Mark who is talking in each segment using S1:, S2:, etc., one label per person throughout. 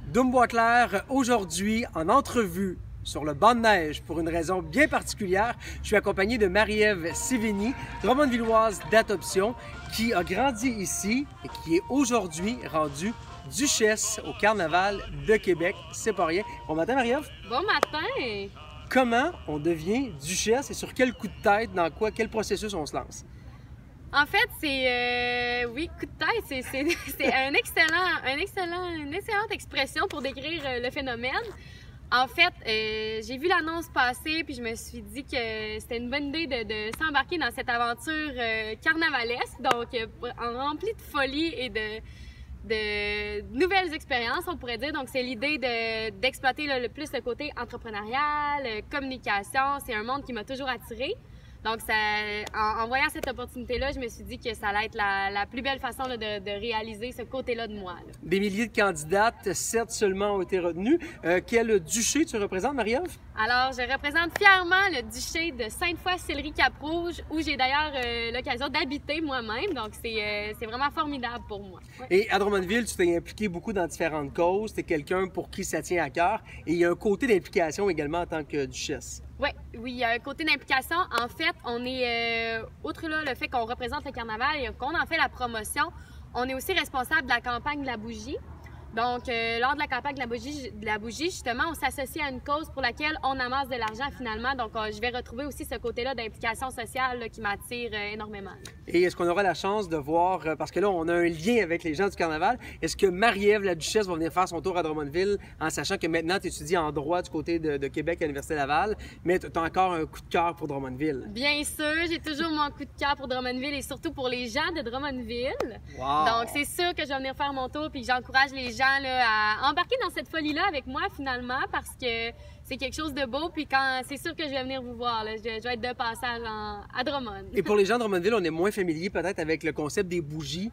S1: Dom Boisclair, aujourd'hui en entrevue sur le banc de neige pour une raison bien particulière. Je suis accompagné de Marie-Ève Sévigny, Drummondvilloise d'adoption, qui a grandi ici et qui est aujourd'hui rendue duchesse au Carnaval de Québec. C'est pas rien. Bon matin, Marie-Ève.
S2: Bon matin!
S1: Comment on devient duchesse et sur quel coup de tête, dans quoi, quel processus on se lance?
S2: En fait, oui, coup de tête, c'est une excellente expression pour décrire le phénomène. En fait, j'ai vu l'annonce passer, puis je me suis dit que c'était une bonne idée de s'embarquer dans cette aventure carnavalesque, donc remplie de folie et de nouvelles expériences, on pourrait dire. Donc, c'est l'idée d'exploiter le plus le côté entrepreneurial, communication. C'est un monde qui m'a toujours attirée. Donc, en voyant cette opportunité-là, je me suis dit que ça allait être la plus belle façon là, de réaliser ce côté-là de moi. Là.
S1: Des milliers de candidates, 7 seulement ont été retenues. Quel duché tu représentes, Marie-Ève?
S2: Alors, je représente fièrement le duché de Sainte-Foy-Sillery-Cap-Rouge, où j'ai d'ailleurs l'occasion d'habiter moi-même. Donc, c'est vraiment formidable pour moi. Ouais.
S1: Et à Drummondville, tu t'es impliqué beaucoup dans différentes causes. Tu es quelqu'un pour qui ça tient à cœur. Et il y a un côté d'implication également en tant que duchesse.
S2: Oui, il y a un côté d'implication. En fait, on est, outre là, le fait qu'on représente le carnaval et qu'on en fait la promotion, on est aussi responsable de la campagne de la bougie. Donc, lors de la campagne de la bougie, justement, on s'associe à une cause pour laquelle on amasse de l'argent finalement. Donc, je vais retrouver aussi ce côté-là d'implication sociale là, qui m'attire énormément.
S1: Et est-ce qu'on aura la chance de voir, parce que là, on a un lien avec les gens du carnaval, est-ce que Marie-Ève, la duchesse, va venir faire son tour à Drummondville en sachant que maintenant, tu étudies en droit du côté de Québec à l'Université Laval, mais tu as encore un coup de cœur pour Drummondville?
S2: Bien sûr, j'ai toujours mon coup de cœur pour Drummondville et surtout pour les gens de Drummondville.
S1: Wow.
S2: Donc, c'est sûr que je vais venir faire mon tour puis que j'encourage les gens là, à embarquer dans cette folie-là avec moi finalement parce que c'est quelque chose de beau. Puis quand c'est sûr que je vais venir vous voir, là, je vais être de passage à Drummond.
S1: Et pour les gens de Drummondville, on est moins familier peut-être avec le concept des bougies.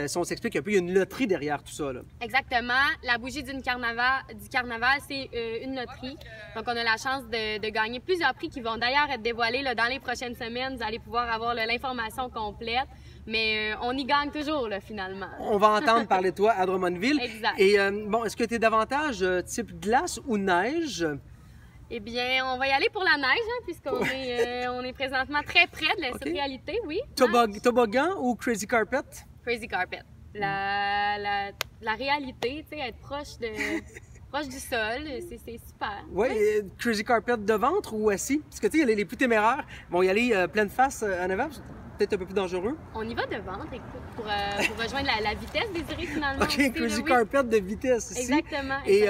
S1: Si on s'explique un peu, il y a une loterie derrière tout ça. Là.
S2: Exactement. La bougie du carnaval, c'est une loterie. Donc, on a la chance de gagner plusieurs prix qui vont d'ailleurs être dévoilés là, dans les prochaines semaines. Vous allez pouvoir avoir l'information complète. Mais on y gagne toujours, là, finalement.
S1: On va entendre parler de toi à Drummondville.
S2: Exact.
S1: Et bon, est-ce que tu es davantage type glace ou neige?
S2: Eh bien, on va y aller pour la neige, hein, puisqu'on on est présentement très près de cette réalité, oui.
S1: Toboggan ou Crazy Carpet?
S2: Crazy Carpet. La réalité, tu sais, être proche du sol, c'est super.
S1: Oui, Crazy Carpet de ventre ou assis? Parce que tu sais, les plus téméraires vont y aller pleine face en avant, peut-être un peu plus dangereux.
S2: On y va de ventre, écoute, pour rejoindre la vitesse désirée finalement.
S1: OK, Crazy Carpet de vitesse ici.
S2: Exactement.
S1: Et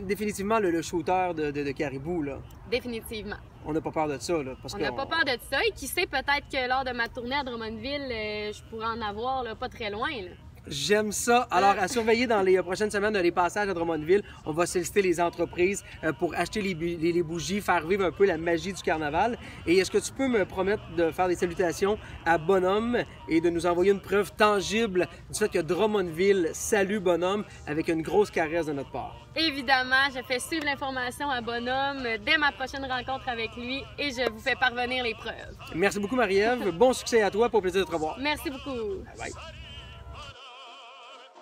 S1: définitivement le shooter de caribou, là.
S2: Définitivement.
S1: On n'a pas peur de ça, là.
S2: On n'a pas peur de ça. Et qui sait, peut-être que lors de ma tournée à Drummondville, je pourrais en avoir là, pas très loin. Là.
S1: J'aime ça. Alors, à surveiller dans les prochaines semaines, les passages à Drummondville. On va solliciter les entreprises pour acheter les bougies, faire vivre un peu la magie du carnaval. Et est-ce que tu peux me promettre de faire des salutations à Bonhomme et de nous envoyer une preuve tangible du fait que Drummondville salue Bonhomme avec une grosse caresse de notre part?
S2: Évidemment, je fais suivre l'information à Bonhomme dès ma prochaine rencontre avec lui et je vous fais parvenir les preuves.
S1: Merci beaucoup, Marie-Ève. Bon succès à toi. Pour plaisir de te revoir.
S2: Merci beaucoup.
S1: Bye.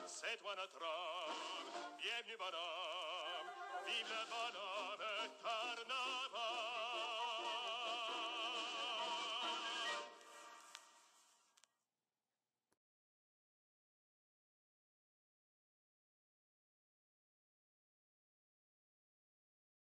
S3: C'est toi notre homme, bienvenue bonhomme, vive le bonhomme carnaval.